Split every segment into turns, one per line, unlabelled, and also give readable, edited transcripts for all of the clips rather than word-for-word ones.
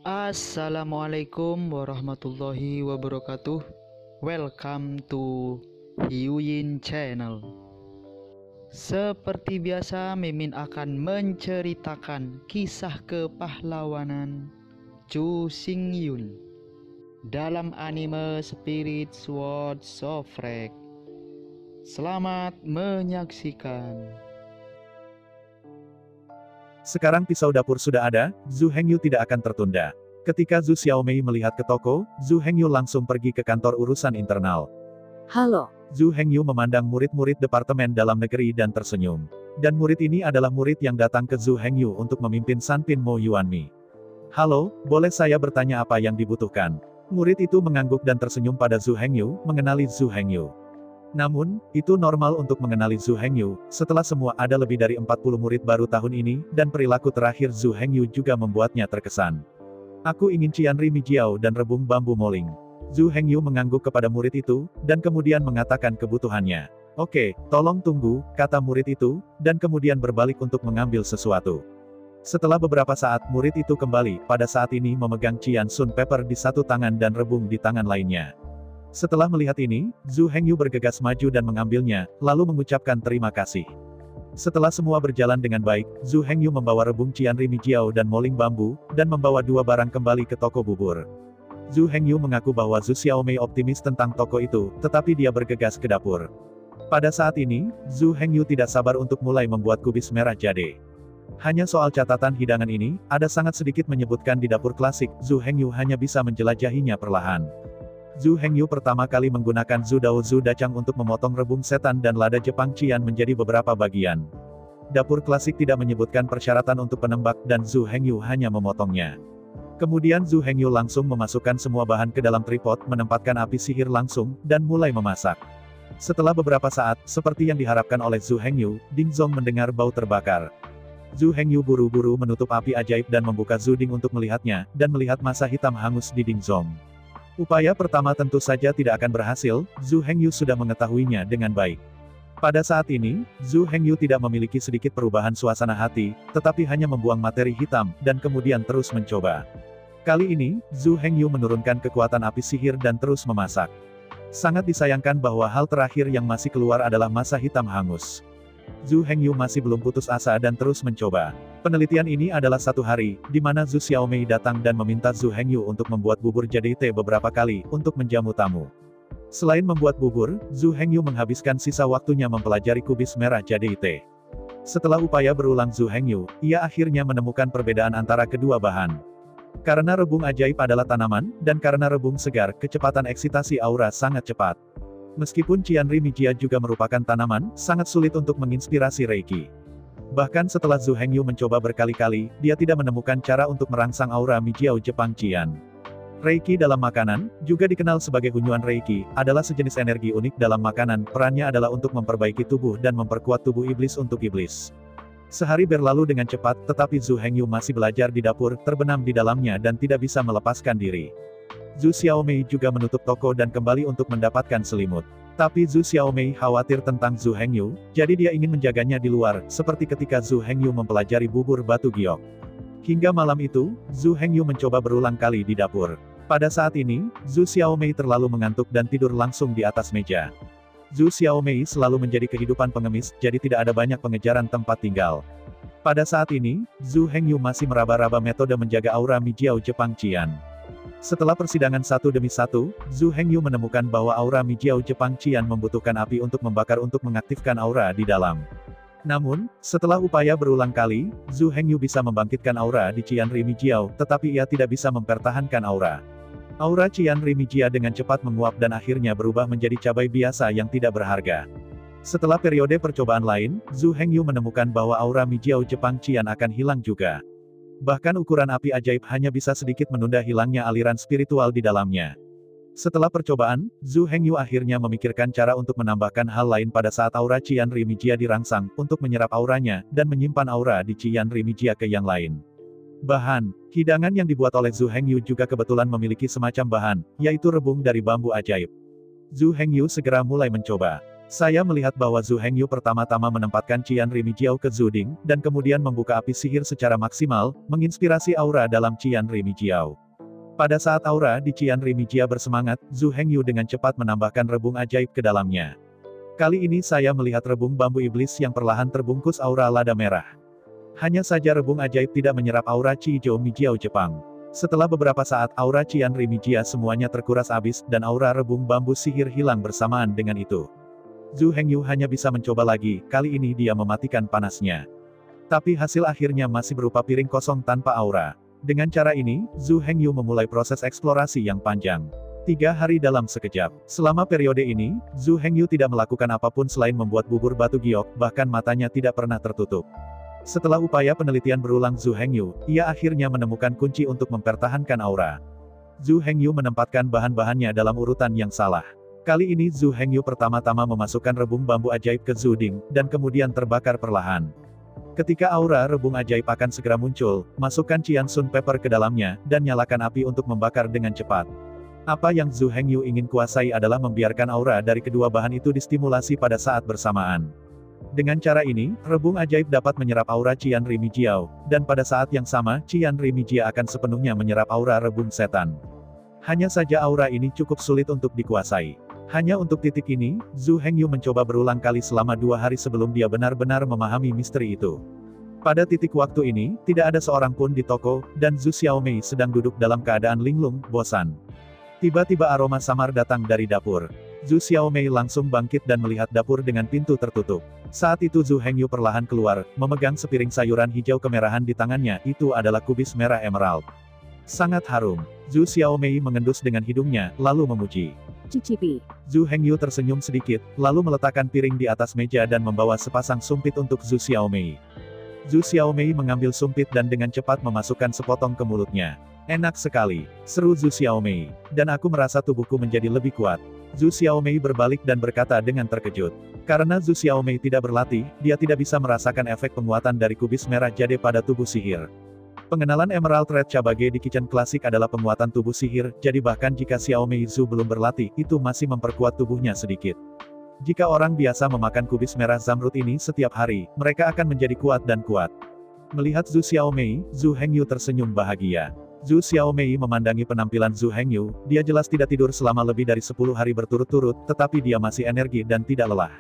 Assalamualaikum warahmatullahi wabarakatuh. Welcome to Hyuyin Channel. Seperti biasa, Mimin akan menceritakan kisah kepahlawanan Chu Xingyun dalam anime Spirit Sword Shofrek. Selamat menyaksikan.
Sekarang pisau dapur sudah ada, Zhu Hengyu tidak akan tertunda. Ketika Zhu Xiaomei melihat ke toko, Zhu Hengyu langsung pergi ke kantor urusan internal.
Halo,
Zhu Hengyu memandang murid-murid Departemen Dalam Negeri dan tersenyum. Dan murid ini adalah murid yang datang ke Zhu Hengyu untuk memimpin Sanpin Mo Yuanmi. Halo, boleh saya bertanya apa yang dibutuhkan? Murid itu mengangguk dan tersenyum pada Zhu Hengyu, mengenali Zhu Hengyu. Namun, itu normal untuk mengenali Zhu Hengyu, setelah semua ada lebih dari 40 murid baru tahun ini, dan perilaku terakhir Zhu Hengyu juga membuatnya terkesan. Aku ingin Qianri Mijiao dan rebung bambu moling. Zhu Hengyu mengangguk kepada murid itu, dan kemudian mengatakan kebutuhannya. Oke, tolong tunggu, kata murid itu, dan kemudian berbalik untuk mengambil sesuatu. Setelah beberapa saat, murid itu kembali, pada saat ini memegang Qian Sun Pepper di satu tangan dan rebung di tangan lainnya. Setelah melihat ini, Zhu Hengyu bergegas maju dan mengambilnya, lalu mengucapkan terima kasih. Setelah semua berjalan dengan baik, Zhu Hengyu membawa rebung Qianri Mijiao dan moling bambu, dan membawa dua barang kembali ke toko bubur. Zhu Hengyu mengaku bahwa Zhu Xiaomei optimis tentang toko itu, tetapi dia bergegas ke dapur. Pada saat ini, Zhu Hengyu tidak sabar untuk mulai membuat kubis merah jade. Hanya soal catatan hidangan ini, ada sangat sedikit menyebutkan di dapur klasik, Zhu Hengyu hanya bisa menjelajahinya perlahan. Zhu Hengyu pertama kali menggunakan Zhu Dao Zhu Dacang untuk memotong rebung setan dan lada Jepang Qian menjadi beberapa bagian. Dapur klasik tidak menyebutkan persyaratan untuk penembak dan Zhu Hengyu hanya memotongnya. Kemudian Zhu Hengyu langsung memasukkan semua bahan ke dalam tripod, menempatkan api sihir langsung, dan mulai memasak. Setelah beberapa saat, seperti yang diharapkan oleh Zhu Hengyu, Ding Zong mendengar bau terbakar. Zhu Hengyu buru-buru menutup api ajaib dan membuka Zuding untuk melihatnya, dan melihat massa hitam hangus di Ding Zong. Upaya pertama tentu saja tidak akan berhasil, Zhu Hengyu sudah mengetahuinya dengan baik. Pada saat ini, Zhu Hengyu tidak memiliki sedikit perubahan suasana hati, tetapi hanya membuang materi hitam, dan kemudian terus mencoba. Kali ini, Zhu Hengyu menurunkan kekuatan api sihir dan terus memasak. Sangat disayangkan bahwa hal terakhir yang masih keluar adalah massa hitam hangus. Zhu Hengyu masih belum putus asa dan terus mencoba. Penelitian ini adalah satu hari, di mana Zhu Xiaomei datang dan meminta Zhu Hengyu untuk membuat bubur jadi teh beberapa kali, untuk menjamu tamu. Selain membuat bubur, Zhu Hengyu menghabiskan sisa waktunya mempelajari kubis merah jadi teh. Setelah upaya berulang Zhu Hengyu, ia akhirnya menemukan perbedaan antara kedua bahan. Karena rebung ajaib adalah tanaman, dan karena rebung segar, kecepatan eksitasi aura sangat cepat. Meskipun Qianri Mijia juga merupakan tanaman, sangat sulit untuk menginspirasi Reiki. Bahkan setelah Zhu Hengyu mencoba berkali-kali, dia tidak menemukan cara untuk merangsang aura Mijiao Jepang Qian. Reiki dalam makanan, juga dikenal sebagai hunyuan Reiki, adalah sejenis energi unik dalam makanan, perannya adalah untuk memperbaiki tubuh dan memperkuat tubuh iblis untuk iblis. Sehari berlalu dengan cepat, tetapi Zhu Hengyu masih belajar di dapur, terbenam di dalamnya dan tidak bisa melepaskan diri. Zhu Xiaomei juga menutup toko dan kembali untuk mendapatkan selimut. Tapi Zhu Xiaomei khawatir tentang Zhu Hengyu, jadi dia ingin menjaganya di luar, seperti ketika Zhu Hengyu mempelajari bubur batu giok. Hingga malam itu, Zhu Hengyu mencoba berulang kali di dapur. Pada saat ini, Zhu Xiaomei terlalu mengantuk dan tidur langsung di atas meja. Zhu Xiaomei selalu menjadi kehidupan pengemis, jadi tidak ada banyak pengejaran tempat tinggal. Pada saat ini, Zhu Hengyu masih meraba-raba metode menjaga aura Mijiao Jepang Qian. Setelah persidangan satu demi satu, Zhu Hengyu menemukan bahwa aura Mijiao Jepang Qian membutuhkan api untuk membakar untuk mengaktifkan aura di dalam. Namun, setelah upaya berulang kali, Zhu Hengyu bisa membangkitkan aura di Qianri Mijiao, tetapi ia tidak bisa mempertahankan aura. Aura Qianri Mijia dengan cepat menguap dan akhirnya berubah menjadi cabai biasa yang tidak berharga. Setelah periode percobaan lain, Zhu Hengyu menemukan bahwa aura Mijiao Jepang Qian akan hilang juga. Bahkan ukuran api ajaib hanya bisa sedikit menunda hilangnya aliran spiritual di dalamnya. Setelah percobaan, Zhu Hengyu akhirnya memikirkan cara untuk menambahkan hal lain pada saat aura Qianri Mijia dirangsang, untuk menyerap auranya, dan menyimpan aura di Qianri Mijia ke yang lain. Bahan, hidangan yang dibuat oleh Zhu Hengyu juga kebetulan memiliki semacam bahan, yaitu rebung dari bambu ajaib. Zhu Hengyu segera mulai mencoba. Saya melihat bahwa Zhu Hengyu pertama-tama menempatkan Qian Rimijiao ke Zuding, dan kemudian membuka api sihir secara maksimal, menginspirasi aura dalam Qian Rimijiao. Pada saat aura di Qian Rimijia bersemangat, Zhu Hengyu dengan cepat menambahkan rebung ajaib ke dalamnya. Kali ini saya melihat rebung bambu iblis yang perlahan terbungkus aura lada merah. Hanya saja rebung ajaib tidak menyerap aura Qizhou Mijiao Jepang. Setelah beberapa saat, aura Qian Rimijia semuanya terkuras habis, dan aura rebung bambu sihir hilang bersamaan dengan itu. Zhu Hengyu hanya bisa mencoba lagi, kali ini dia mematikan panasnya. Tapi hasil akhirnya masih berupa piring kosong tanpa aura. Dengan cara ini, Zhu Hengyu memulai proses eksplorasi yang panjang. 3 hari dalam sekejap. Selama periode ini, Zhu Hengyu tidak melakukan apapun selain membuat bubur batu giok, bahkan matanya tidak pernah tertutup. Setelah upaya penelitian berulang Zhu Hengyu, ia akhirnya menemukan kunci untuk mempertahankan aura. Zhu Hengyu menempatkan bahan-bahannya dalam urutan yang salah. Kali ini Zhu Hengyu pertama-tama memasukkan rebung bambu ajaib ke Zuding, dan kemudian terbakar perlahan. Ketika aura rebung ajaib akan segera muncul, masukkan Qian Sun Pepper ke dalamnya, dan nyalakan api untuk membakar dengan cepat. Apa yang Zhu Hengyu ingin kuasai adalah membiarkan aura dari kedua bahan itu distimulasi pada saat bersamaan. Dengan cara ini, rebung ajaib dapat menyerap aura Qian Rimijiao, dan pada saat yang sama, Qian Rimijia akan sepenuhnya menyerap aura rebung setan. Hanya saja aura ini cukup sulit untuk dikuasai. Hanya untuk titik ini, Zhu Hengyu mencoba berulang kali selama 2 hari sebelum dia benar-benar memahami misteri itu. Pada titik waktu ini, tidak ada seorang pun di toko, dan Zhu Xiaomei sedang duduk dalam keadaan linglung, bosan. Tiba-tiba aroma samar datang dari dapur. Zhu Xiaomei langsung bangkit dan melihat dapur dengan pintu tertutup. Saat itu Zhu Hengyu perlahan keluar, memegang sepiring sayuran hijau kemerahan di tangannya, itu adalah kubis merah emerald. Sangat harum. Zhu Xiaomei mengendus dengan hidungnya, lalu memuji.
Cicipi.
Zhu Hengyu tersenyum sedikit, lalu meletakkan piring di atas meja dan membawa sepasang sumpit untuk Zhu Xiaomei. Zhu Xiaomei mengambil sumpit dan dengan cepat memasukkan sepotong ke mulutnya. Enak sekali, seru Zhu Xiaomei. Dan aku merasa tubuhku menjadi lebih kuat. Zhu Xiaomei berbalik dan berkata dengan terkejut. Karena Zhu Xiaomei tidak berlatih, dia tidak bisa merasakan efek penguatan dari kubis merah jade pada tubuh sihir. Pengenalan Emerald Red Cabage di Kitchen Classic adalah penguatan tubuh sihir, jadi bahkan jika Xiaomei Zhu belum berlatih, itu masih memperkuat tubuhnya sedikit. Jika orang biasa memakan kubis merah zamrud ini setiap hari, mereka akan menjadi kuat dan kuat. Melihat Zhu Xiaomei, Zhu Hengyu tersenyum bahagia. Zhu Xiaomei memandangi penampilan Zhu Hengyu, dia jelas tidak tidur selama lebih dari 10 hari berturut-turut, tetapi dia masih energi dan tidak lelah.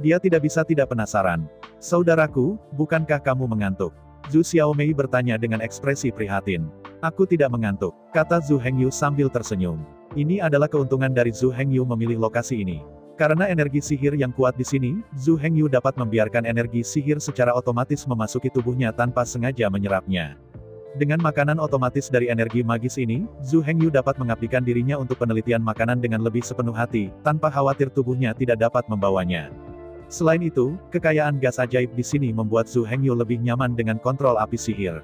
Dia tidak bisa tidak penasaran. Saudaraku, bukankah kamu mengantuk? Zhu Xiaomei bertanya dengan ekspresi prihatin. Aku tidak mengantuk, kata Zhu Hengyu sambil tersenyum. Ini adalah keuntungan dari Zhu Hengyu memilih lokasi ini. Karena energi sihir yang kuat di sini, Zhu Hengyu dapat membiarkan energi sihir secara otomatis memasuki tubuhnya tanpa sengaja menyerapnya. Dengan makanan otomatis dari energi magis ini, Zhu Hengyu dapat mengabdikan dirinya untuk penelitian makanan dengan lebih sepenuh hati, tanpa khawatir tubuhnya tidak dapat membawanya. Selain itu, kekayaan gas ajaib di sini membuat Zhu Hengyu lebih nyaman dengan kontrol api sihir.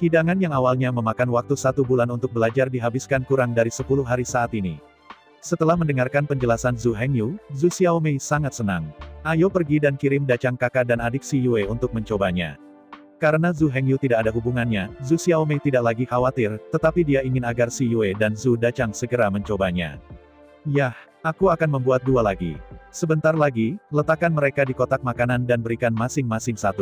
Hidangan yang awalnya memakan waktu 1 bulan untuk belajar dihabiskan kurang dari 10 hari saat ini. Setelah mendengarkan penjelasan Zhu Hengyu, Zhu Xiaomei sangat senang. Ayo pergi dan kirim dacang kakak dan adik si Yue untuk mencobanya. Karena Zhu Hengyu tidak ada hubungannya, Zhu Xiaomei tidak lagi khawatir, tetapi dia ingin agar si Yue dan Zhu Dacang segera mencobanya. Yah, aku akan membuat 2 lagi. Sebentar lagi, letakkan mereka di kotak makanan dan berikan masing-masing 1.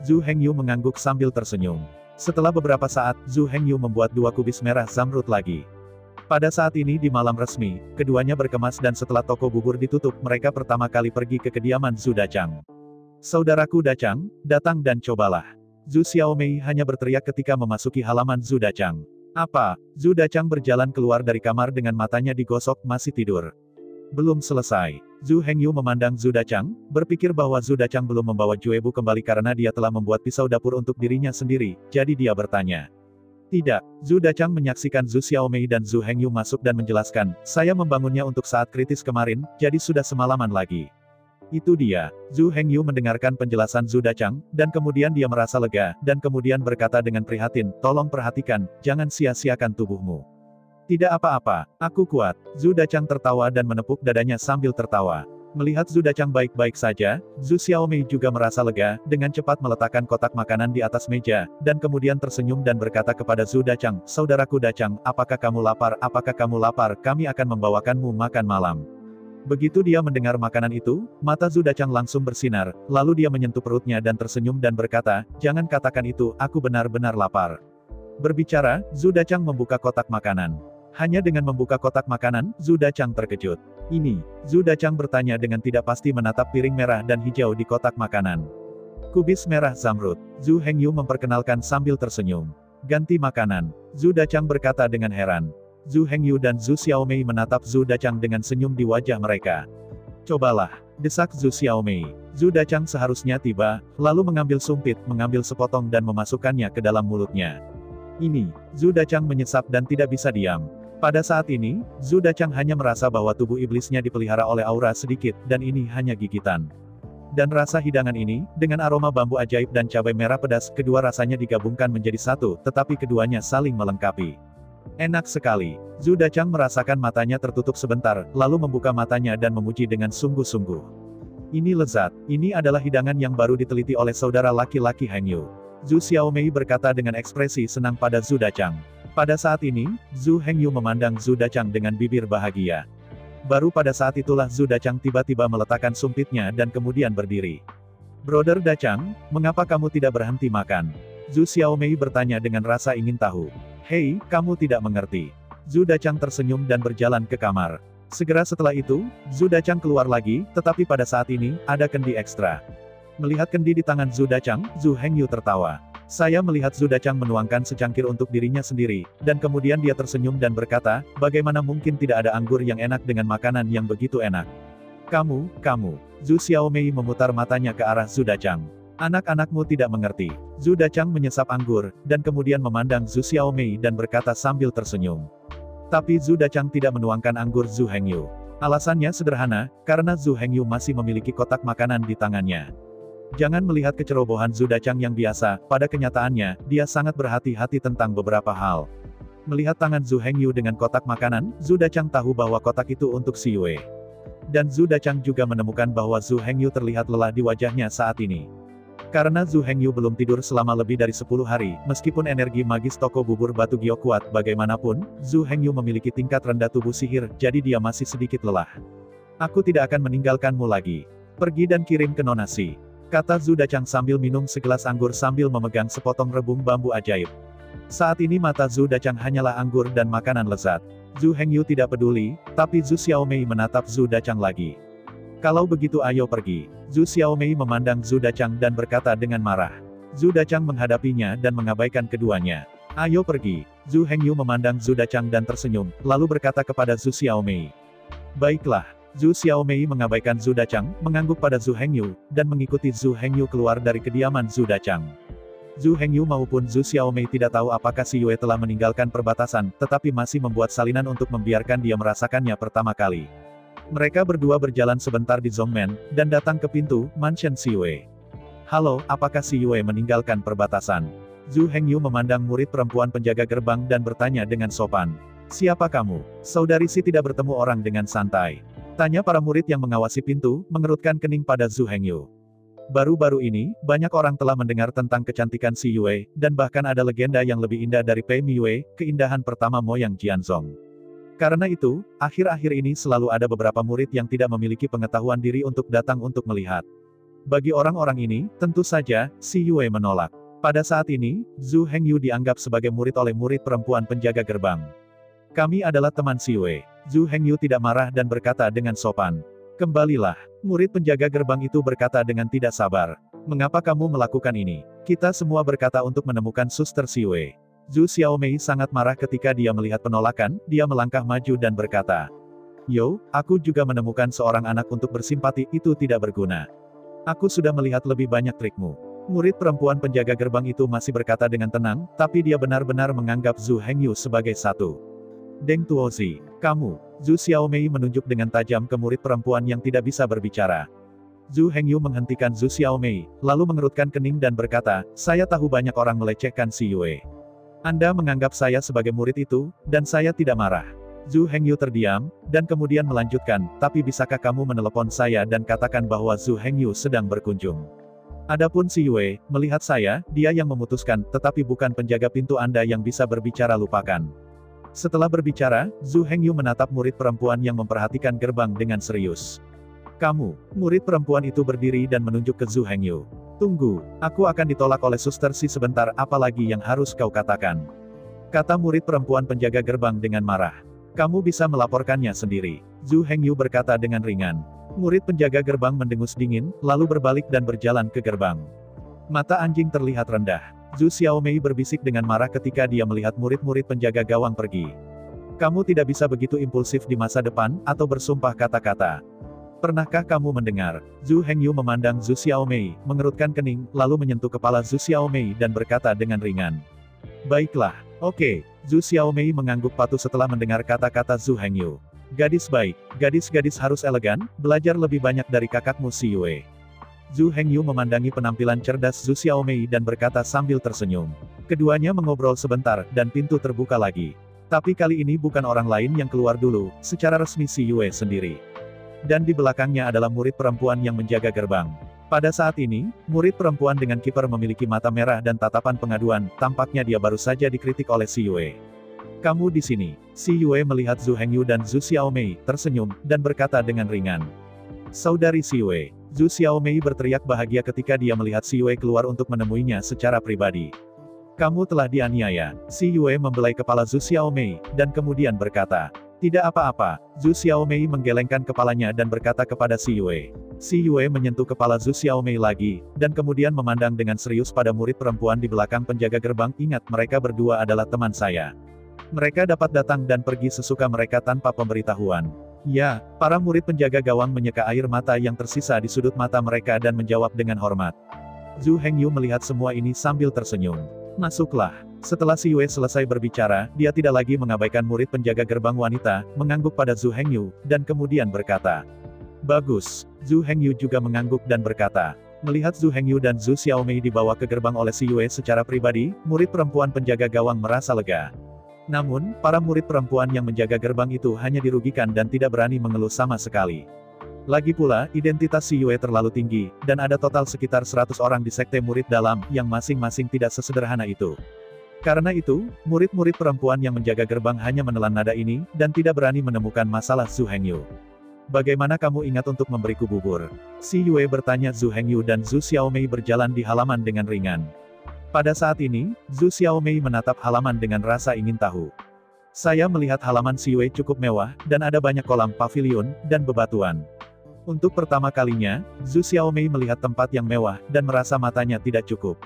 Zhu Hengyu mengangguk sambil tersenyum. Setelah beberapa saat, Zhu Hengyu membuat 2 kubis merah zamrud lagi. Pada saat ini di malam resmi, keduanya berkemas dan setelah toko bubur ditutup, mereka pertama kali pergi ke kediaman Zhu Dacang. Saudaraku Dacang, datang dan cobalah. Zhu Xiaomei hanya berteriak ketika memasuki halaman Zhu Dacang. Apa? Zhu Dacang berjalan keluar dari kamar dengan matanya digosok, masih tidur. Belum selesai. Zhu Hengyu memandang Zhu Dacang, berpikir bahwa Zhu Dacang belum membawa Juebu kembali karena dia telah membuat pisau dapur untuk dirinya sendiri, jadi dia bertanya. Tidak. Zhu Dacang menyaksikan Zhu Xiaomei dan Zhu Hengyu masuk dan menjelaskan, saya membangunnya untuk saat kritis kemarin, jadi sudah semalaman lagi. Itu dia. Zhu Hengyu mendengarkan penjelasan Zhu Dacang, dan kemudian dia merasa lega, dan kemudian berkata dengan prihatin, tolong perhatikan, jangan sia-siakan tubuhmu. Tidak apa-apa, aku kuat. Zhu Dacang tertawa dan menepuk dadanya sambil tertawa. Melihat Zhu Dacang baik-baik saja, Zhu Xiaomei juga merasa lega, dengan cepat meletakkan kotak makanan di atas meja, dan kemudian tersenyum dan berkata kepada Zhu Dacang, saudaraku Dacang, apakah kamu lapar, kami akan membawakanmu makan malam. Begitu dia mendengar makanan itu, mata Zhu Dachang langsung bersinar, lalu dia menyentuh perutnya dan tersenyum dan berkata, "Jangan katakan itu, aku benar-benar lapar." Berbicara, Zhu Dachang membuka kotak makanan. Hanya dengan membuka kotak makanan, Zhu Dachang terkejut. "Ini?" Zhu Dachang bertanya dengan tidak pasti menatap piring merah dan hijau di kotak makanan. "Kubis merah zamrud." Zhu Hengyu memperkenalkan sambil tersenyum. "Ganti makanan." Zhu Dachang berkata dengan heran. Zhu Hengyu dan Zhu Xiaomei menatap Zhu Dachang dengan senyum di wajah mereka. "Cobalah," desak Zhu Xiaomei. Zhu Dachang seharusnya tiba, lalu mengambil sumpit, mengambil sepotong dan memasukkannya ke dalam mulutnya. "Ini." Zhu Dachang menyesap dan tidak bisa diam. Pada saat ini, Zhu Dachang hanya merasa bahwa tubuh iblisnya dipelihara oleh aura sedikit, dan ini hanya gigitan. Dan rasa hidangan ini, dengan aroma bambu ajaib dan cabai merah pedas, kedua rasanya digabungkan menjadi satu, tetapi keduanya saling melengkapi. Enak sekali. Zhu Dachang merasakan matanya tertutup sebentar, lalu membuka matanya dan memuji dengan sungguh-sungguh. "Ini lezat. Ini adalah hidangan yang baru diteliti oleh saudara laki-laki Hengyu." Zhu Xiaomei berkata dengan ekspresi senang pada Zhu Dachang. Pada saat ini, Zhu Hengyu memandang Zhu Dachang dengan bibir bahagia. Baru pada saat itulah Zhu Dachang tiba-tiba meletakkan sumpitnya dan kemudian berdiri. "Brother Dachang, mengapa kamu tidak berhenti makan?" Zhu Xiaomei bertanya dengan rasa ingin tahu. "Hei, kamu tidak mengerti." Zhu Dachang tersenyum dan berjalan ke kamar. Segera setelah itu, Zhu Dachang keluar lagi, tetapi pada saat ini, ada kendi ekstra. Melihat kendi di tangan Zhu Dachang, Zhu Hengyu tertawa. "Saya melihat Zhu Dachang menuangkan secangkir untuk dirinya sendiri, dan kemudian dia tersenyum dan berkata, bagaimana mungkin tidak ada anggur yang enak dengan makanan yang begitu enak? Kamu. Zhu Xiaomei memutar matanya ke arah Zhu Dachang. "Anak-anakmu tidak mengerti." Zhu Dachang menyesap anggur, dan kemudian memandang Zhu Xiaomei dan berkata sambil tersenyum. Tapi Zhu Dachang tidak menuangkan anggur Zhu Hengyu. Alasannya sederhana, karena Zhu Hengyu masih memiliki kotak makanan di tangannya. Jangan melihat kecerobohan Zhu Dachang yang biasa, pada kenyataannya, dia sangat berhati-hati tentang beberapa hal. Melihat tangan Zhu Hengyu dengan kotak makanan, Zhu Dachang tahu bahwa kotak itu untuk Si Yue. Dan Zhu Dachang juga menemukan bahwa Zhu Hengyu terlihat lelah di wajahnya saat ini. Karena Zhu Hengyu belum tidur selama lebih dari 10 hari, meskipun energi magis toko bubur batu Gio kuat bagaimanapun, Zhu Hengyu memiliki tingkat rendah tubuh sihir, jadi dia masih sedikit lelah. "Aku tidak akan meninggalkanmu lagi. Pergi dan kirim ke Nona Si," kata Zhu Dachang sambil minum segelas anggur sambil memegang sepotong rebung bambu ajaib. Saat ini mata Zhu Dachang hanyalah anggur dan makanan lezat. Zhu Hengyu tidak peduli, tapi Zhu Xiaomei menatap Zhu Dachang lagi. "Kalau begitu ayo pergi." Zhu Xiaomei memandang Zhu Dachang dan berkata dengan marah. Zhu Dachang menghadapinya dan mengabaikan keduanya. "Ayo pergi." Zhu Hengyu memandang Zhu Dachang dan tersenyum, lalu berkata kepada Zhu Xiaomei. "Baiklah." Zhu Xiaomei mengabaikan Zhu Dachang, mengangguk pada Zhu Hengyu, dan mengikuti Zhu Hengyu keluar dari kediaman Zhu Dachang. Zhu Hengyu maupun Zhu Xiaomei tidak tahu apakah Si Yue telah meninggalkan perbatasan, tetapi masih membuat salinan untuk membiarkan dia merasakannya pertama kali. Mereka berdua berjalan sebentar di Zongmen, dan datang ke pintu mansion Si Yue. "Halo, apakah Si Yue meninggalkan perbatasan?" Zhu Hengyu memandang murid perempuan penjaga gerbang dan bertanya dengan sopan. "Siapa kamu?" Saudari Si tidak bertemu orang dengan santai. Tanya para murid yang mengawasi pintu, mengerutkan kening pada Zhu Hengyu. Baru-baru ini, banyak orang telah mendengar tentang kecantikan Si Yue, dan bahkan ada legenda yang lebih indah dari Pei Miyue, keindahan pertama moyang Jianzong. Karena itu, akhir-akhir ini selalu ada beberapa murid yang tidak memiliki pengetahuan diri untuk datang untuk melihat. Bagi orang-orang ini, tentu saja, Si Yue menolak. Pada saat ini, Zhu Hengyu dianggap sebagai murid oleh murid perempuan penjaga gerbang. "Kami adalah teman Si Yue." Zhu Hengyu tidak marah dan berkata dengan sopan. "Kembalilah." Murid penjaga gerbang itu berkata dengan tidak sabar. "Mengapa kamu melakukan ini?" "Kita semua berkata untuk menemukan suster Si Yue." Zhu Xiaomei sangat marah ketika dia melihat penolakan, dia melangkah maju dan berkata. "Yo, aku juga menemukan seorang anak untuk bersimpati, itu tidak berguna. Aku sudah melihat lebih banyak trikmu." Murid perempuan penjaga gerbang itu masih berkata dengan tenang, tapi dia benar-benar menganggap Zhu Hengyu sebagai satu. "Deng Tuozi, kamu." Zhu Xiaomei menunjuk dengan tajam ke murid perempuan yang tidak bisa berbicara. Zhu Hengyu menghentikan Zhu Xiaomei, lalu mengerutkan kening dan berkata, "Saya tahu banyak orang melecehkan Si Yue. Anda menganggap saya sebagai murid itu, dan saya tidak marah." Zhu Hengyu terdiam, dan kemudian melanjutkan, "Tapi bisakah kamu menelepon saya dan katakan bahwa Zhu Hengyu sedang berkunjung? Adapun Si Yue, melihat saya, dia yang memutuskan, tetapi bukan penjaga pintu Anda yang bisa berbicara lupakan." Setelah berbicara, Zhu Hengyu menatap murid perempuan yang memperhatikan gerbang dengan serius. Kamu, murid perempuan itu berdiri dan menunjuk ke Zhu Hengyu. Tunggu, aku akan ditolak oleh suster si sebentar, apalagi yang harus kau katakan? Kata murid perempuan penjaga gerbang dengan marah. Kamu bisa melaporkannya sendiri. Zhu Hengyu berkata dengan ringan. Murid penjaga gerbang mendengus dingin, lalu berbalik dan berjalan ke gerbang. Mata anjing terlihat rendah. Zhu Xiaomei berbisik dengan marah ketika dia melihat murid-murid penjaga gawang pergi. Kamu tidak bisa begitu impulsif di masa depan, atau bersumpah kata-kata. Pernahkah kamu mendengar? Zhu Hengyu memandang Zhu Xiaomei, mengerutkan kening, lalu menyentuh kepala Zhu Xiaomei dan berkata dengan ringan. Baiklah, oke. Zhu Xiaomei mengangguk patuh setelah mendengar kata-kata Zhu Hengyu. Gadis baik, gadis-gadis harus elegan, belajar lebih banyak dari kakakmu si Yue. Zhu Hengyu memandangi penampilan cerdas Zhu Xiaomei dan berkata sambil tersenyum. Keduanya mengobrol sebentar, dan pintu terbuka lagi. Tapi kali ini bukan orang lain yang keluar dulu, secara resmi si Yue sendiri. Dan di belakangnya adalah murid perempuan yang menjaga gerbang. Pada saat ini, murid perempuan dengan kiper memiliki mata merah dan tatapan pengaduan, tampaknya dia baru saja dikritik oleh si Yue. Kamu di sini. Si Yue melihat Zhu Hengyu dan Zhu Xiaomei, tersenyum, dan berkata dengan ringan. Saudari si Yue. Zhu Xiaomei berteriak bahagia ketika dia melihat si Yue keluar untuk menemuinya secara pribadi. Kamu telah dianiaya. Si Yue membelai kepala Zhu Xiaomei, dan kemudian berkata. Tidak apa-apa. Zhu Xiaomei menggelengkan kepalanya dan berkata kepada si Yue. Si Yue menyentuh kepala Zhu Xiaomei lagi, dan kemudian memandang dengan serius pada murid perempuan di belakang penjaga gerbang. Ingat, mereka berdua adalah teman saya. Mereka dapat datang dan pergi sesuka mereka tanpa pemberitahuan. Ya, para murid penjaga gawang menyeka air mata yang tersisa di sudut mata mereka dan menjawab dengan hormat. Zhu Hengyu melihat semua ini sambil tersenyum. Masuklah. Setelah si Yue selesai berbicara, dia tidak lagi mengabaikan murid penjaga gerbang wanita, mengangguk pada Zhu Hengyu, dan kemudian berkata. Bagus. Zhu Hengyu juga mengangguk dan berkata. Melihat Zhu Hengyu dan Zhu Xiaomei dibawa ke gerbang oleh si Yue secara pribadi, murid perempuan penjaga gawang merasa lega. Namun, para murid perempuan yang menjaga gerbang itu hanya dirugikan dan tidak berani mengeluh sama sekali. Lagi pula, identitas si Yue terlalu tinggi, dan ada total sekitar 100 orang di sekte murid dalam, yang masing-masing tidak sesederhana itu. Karena itu, murid-murid perempuan yang menjaga gerbang hanya menelan nada ini, dan tidak berani menemukan masalah Zhu Hengyu. Bagaimana kamu ingat untuk memberiku bubur? Si Yue bertanya. Zhu Hengyu dan Zhu Xiaomei berjalan di halaman dengan ringan. Pada saat ini, Zhu Xiaomei menatap halaman dengan rasa ingin tahu. Saya melihat halaman si Yue cukup mewah, dan ada banyak kolam pavilion, dan bebatuan. Untuk pertama kalinya, Zhu Xiaomei melihat tempat yang mewah, dan merasa matanya tidak cukup.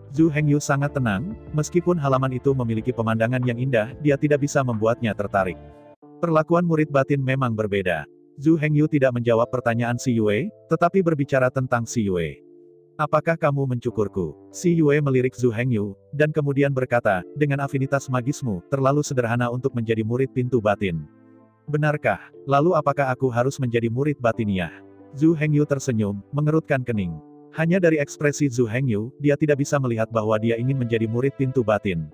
Zhu Hengyu sangat tenang, meskipun halaman itu memiliki pemandangan yang indah, dia tidak bisa membuatnya tertarik. Perlakuan murid batin memang berbeda. Zhu Hengyu tidak menjawab pertanyaan si Yue, tetapi berbicara tentang si Yue. Apakah kamu mencukurku? Si Yue melirik Zhu Hengyu, dan kemudian berkata, dengan afinitas magismu, terlalu sederhana untuk menjadi murid pintu batin. Benarkah? Lalu apakah aku harus menjadi murid batiniah? Zhu Hengyu tersenyum, mengerutkan kening. Hanya dari ekspresi Zhu Hengyu, dia tidak bisa melihat bahwa dia ingin menjadi murid pintu batin.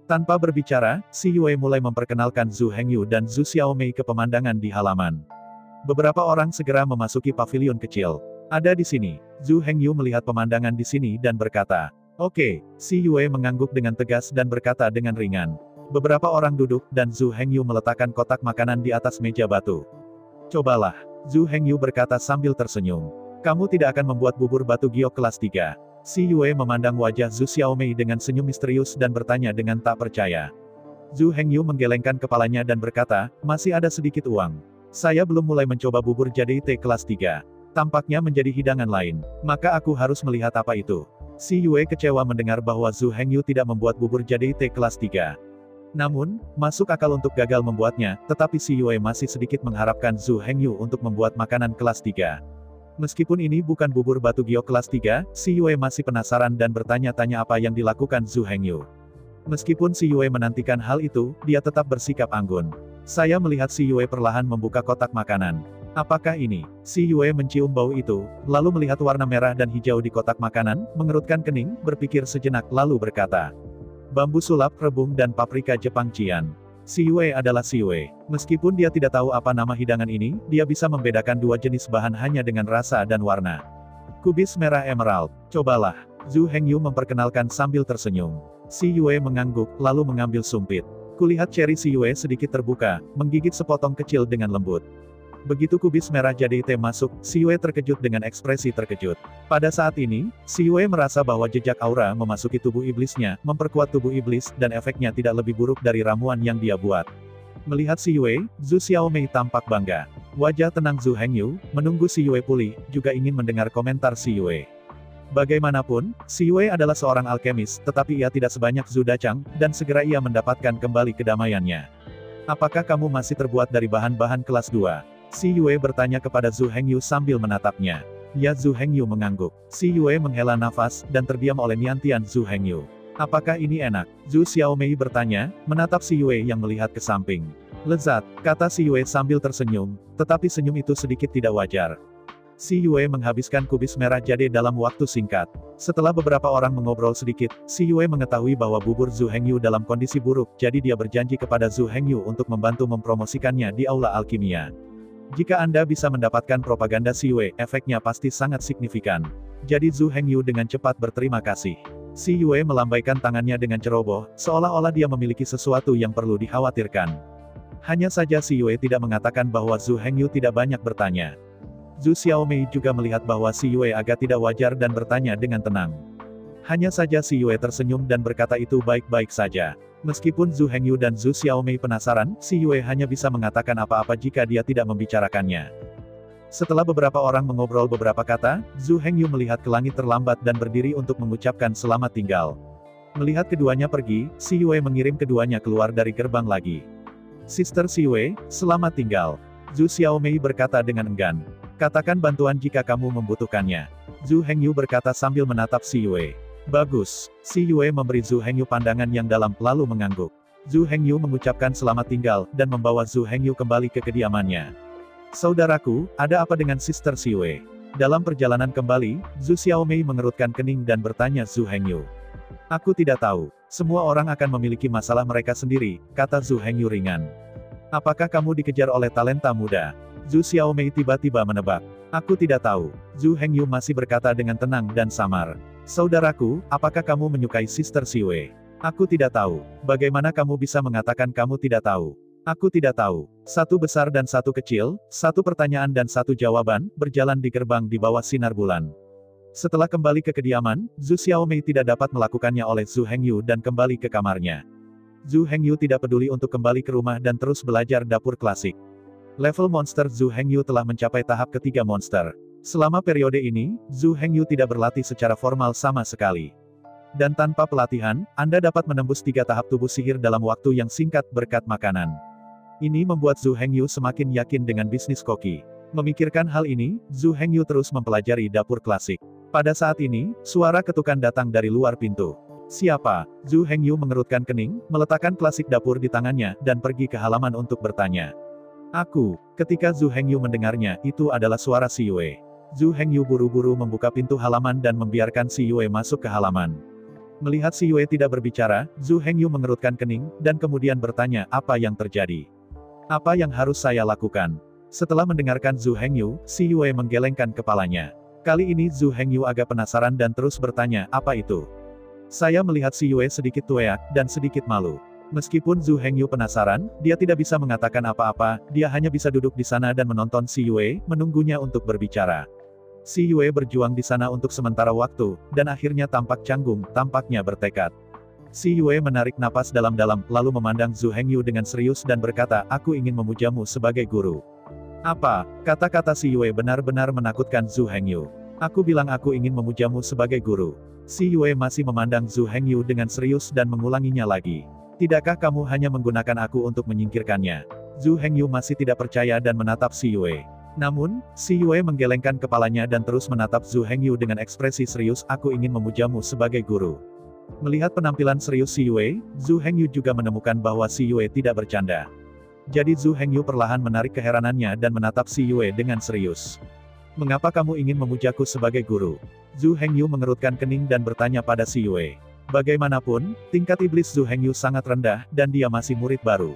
Tanpa berbicara, si Yue mulai memperkenalkan Zhu Hengyu dan Zhu Xiaomei ke pemandangan di halaman. Beberapa orang segera memasuki pavilion kecil. Ada di sini. Zhu Hengyu melihat pemandangan di sini dan berkata, Oke. Si Yue mengangguk dengan tegas dan berkata dengan ringan. Beberapa orang duduk, dan Zhu Hengyu meletakkan kotak makanan di atas meja batu. Cobalah. Zhu Hengyu berkata sambil tersenyum. Kamu tidak akan membuat bubur batu giok kelas 3. Si Yue memandang wajah Zhu Xiaomei dengan senyum misterius dan bertanya dengan tak percaya. Zhu Hengyu menggelengkan kepalanya dan berkata, masih ada sedikit uang. Saya belum mulai mencoba bubur jadi teh kelas 3. Tampaknya menjadi hidangan lain. Maka aku harus melihat apa itu. Si Yue kecewa mendengar bahwa Zhu Hengyu tidak membuat bubur jadi teh kelas 3. Namun, masuk akal untuk gagal membuatnya, tetapi si Yue masih sedikit mengharapkan Zhu Hengyu untuk membuat makanan kelas 3. Meskipun ini bukan bubur batu giok kelas 3, si Yue masih penasaran dan bertanya-tanya apa yang dilakukan Zhu Hengyu. Meskipun si Yue menantikan hal itu, dia tetap bersikap anggun. Saya melihat si Yue perlahan membuka kotak makanan. Apakah ini? Si Yue mencium bau itu, lalu melihat warna merah dan hijau di kotak makanan, mengerutkan kening, berpikir sejenak lalu berkata. Bambu sulap, rebung dan paprika Jepang Cian. Si Yue adalah si Yue. Meskipun dia tidak tahu apa nama hidangan ini, dia bisa membedakan dua jenis bahan hanya dengan rasa dan warna. Kubis merah emerald. Cobalah. Zhu Hengyu memperkenalkan sambil tersenyum. Si Yue mengangguk, lalu mengambil sumpit. Kulihat cherry Si Yue sedikit terbuka, menggigit sepotong kecil dengan lembut. Begitu kubis merah jadi teh masuk, Si Yue terkejut dengan ekspresi terkejut. Pada saat ini, Si Yue merasa bahwa jejak aura memasuki tubuh iblisnya, memperkuat tubuh iblis, dan efeknya tidak lebih buruk dari ramuan yang dia buat. Melihat Si Yue, Zhu Xiaomei tampak bangga. Wajah tenang Zhu Hengyu, menunggu Si Yue pulih, juga ingin mendengar komentar Si Yue. Bagaimanapun, Si Yue adalah seorang alkemis, tetapi ia tidak sebanyak Zhu Dachang, dan segera ia mendapatkan kembali kedamaiannya. Apakah kamu masih terbuat dari bahan-bahan kelas 2? Si Yue bertanya kepada Zhu Hengyu sambil menatapnya. Ya, Zhu Hengyu mengangguk. Si Yue menghela nafas, dan terdiam oleh niantian Zhu Hengyu. Apakah ini enak? Zhu Xiaomei bertanya, menatap Si Yue yang melihat ke samping. Lezat, kata Si Yue sambil tersenyum, tetapi senyum itu sedikit tidak wajar. Si Yue menghabiskan kubis merah jade dalam waktu singkat. Setelah beberapa orang mengobrol sedikit, Si Yue mengetahui bahwa bubur Zhu Hengyu dalam kondisi buruk, jadi dia berjanji kepada Zhu Hengyu untuk membantu mempromosikannya di aula alkimia. Jika Anda bisa mendapatkan propaganda Si Yue, efeknya pasti sangat signifikan. Jadi Zhu Hengyu dengan cepat berterima kasih. Si Yue melambaikan tangannya dengan ceroboh, seolah-olah dia memiliki sesuatu yang perlu dikhawatirkan. Hanya saja Si Yue tidak mengatakan bahwa Zhu Hengyu tidak banyak bertanya. Zhu Xiaomei juga melihat bahwa Si Yue agak tidak wajar dan bertanya dengan tenang. Hanya saja Si Yue tersenyum dan berkata itu baik-baik saja. Meskipun Zhu Hengyu dan Zhu Xiaomei penasaran, Si Yue hanya bisa mengatakan apa-apa jika dia tidak membicarakannya. Setelah beberapa orang mengobrol beberapa kata, Zhu Hengyu melihat ke langit terlambat dan berdiri untuk mengucapkan selamat tinggal. Melihat keduanya pergi, Si Yue mengirim keduanya keluar dari gerbang lagi. Sister Si Yue, selamat tinggal. Zhu Xiaomei berkata dengan enggan. Katakan bantuan jika kamu membutuhkannya. Zhu Hengyu berkata sambil menatap Si Yue. Bagus. Si Yue memberi Zhu Hengyu pandangan yang dalam, lalu mengangguk. Zhu Hengyu mengucapkan selamat tinggal, dan membawa Zhu Hengyu kembali ke kediamannya. Saudaraku, ada apa dengan Sister Si Yue? Dalam perjalanan kembali, Zhu Xiaomei mengerutkan kening dan bertanya Zhu Hengyu. Aku tidak tahu. Semua orang akan memiliki masalah mereka sendiri, kata Zhu Hengyu ringan. Apakah kamu dikejar oleh talenta muda? Zhu Xiaomei tiba-tiba menebak. Aku tidak tahu. Zhu Hengyu masih berkata dengan tenang dan samar. Saudaraku, apakah kamu menyukai Sister Si Yue? Aku tidak tahu. Bagaimana kamu bisa mengatakan kamu tidak tahu? Aku tidak tahu. Satu besar dan satu kecil, satu pertanyaan dan satu jawaban, berjalan di gerbang di bawah sinar bulan. Setelah kembali ke kediaman, Zhu Xiaomei tidak dapat melakukannya oleh Zhu Hengyu dan kembali ke kamarnya. Zhu Hengyu tidak peduli untuk kembali ke rumah dan terus belajar dapur klasik. Level monster Zhu Hengyu telah mencapai tahap ketiga monster. Selama periode ini, Zhu Hengyu tidak berlatih secara formal sama sekali. Dan tanpa pelatihan, Anda dapat menembus 3 tahap tubuh sihir dalam waktu yang singkat berkat makanan. Ini membuat Zhu Hengyu semakin yakin dengan bisnis koki. Memikirkan hal ini, Zhu Hengyu terus mempelajari dapur klasik. Pada saat ini, suara ketukan datang dari luar pintu. Siapa? Zhu Hengyu mengerutkan kening, meletakkan klasik dapur di tangannya, dan pergi ke halaman untuk bertanya. Aku. Ketika Zhu Hengyu mendengarnya, itu adalah suara Si Yue. Zhu Hengyu buru-buru membuka pintu halaman dan membiarkan Si Yue masuk ke halaman. Melihat Si Yue tidak berbicara, Zhu Hengyu mengerutkan kening, dan kemudian bertanya, apa yang terjadi? Apa yang harus saya lakukan? Setelah mendengarkan Zhu Hengyu, Si Yue menggelengkan kepalanya. Kali ini Zhu Hengyu agak penasaran dan terus bertanya, apa itu? Saya melihat Si Yue sedikit tueak, dan sedikit malu. Meskipun Zhu Hengyu penasaran, dia tidak bisa mengatakan apa-apa, dia hanya bisa duduk di sana dan menonton Si Yue, menunggunya untuk berbicara. Si Yue berjuang di sana untuk sementara waktu, dan akhirnya tampak canggung, tampaknya bertekad. Si Yue menarik napas dalam-dalam, lalu memandang Zhu Hengyu dengan serius dan berkata, aku ingin memujamu sebagai guru. Apa? Kata-kata Si Yue benar-benar menakutkan Zhu Hengyu. Aku bilang aku ingin memujamu sebagai guru. Si Yue masih memandang Zhu Hengyu dengan serius dan mengulanginya lagi. Tidakkah kamu hanya menggunakan aku untuk menyingkirkannya? Zhu Hengyu masih tidak percaya dan menatap Si Yue. Namun, Si Yue menggelengkan kepalanya dan terus menatap Zhu Hengyu dengan ekspresi serius, aku ingin memujamu sebagai guru. Melihat penampilan serius Si Yue, Zhu Hengyu juga menemukan bahwa Si Yue tidak bercanda. Jadi Zhu Hengyu perlahan menarik keheranannya dan menatap Si Yue dengan serius. Mengapa kamu ingin memujaku sebagai guru? Zhu Hengyu mengerutkan kening dan bertanya pada Si Yue. Bagaimanapun, tingkat iblis Zhu Hengyu sangat rendah, dan dia masih murid baru.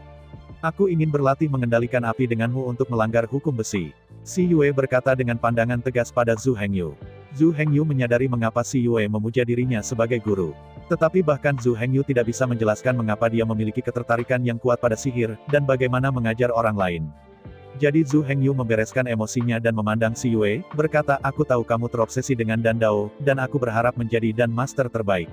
Aku ingin berlatih mengendalikan api denganmu untuk melanggar hukum besi. Si Yue berkata dengan pandangan tegas pada Zhu Hengyu. Zhu Hengyu menyadari mengapa Si Yue memuja dirinya sebagai guru. Tetapi bahkan Zhu Hengyu tidak bisa menjelaskan mengapa dia memiliki ketertarikan yang kuat pada sihir, dan bagaimana mengajar orang lain. Jadi Zhu Hengyu membereskan emosinya dan memandang Si Yue, berkata, aku tahu kamu terobsesi dengan Dan Dao, dan aku berharap menjadi Dan Master terbaik.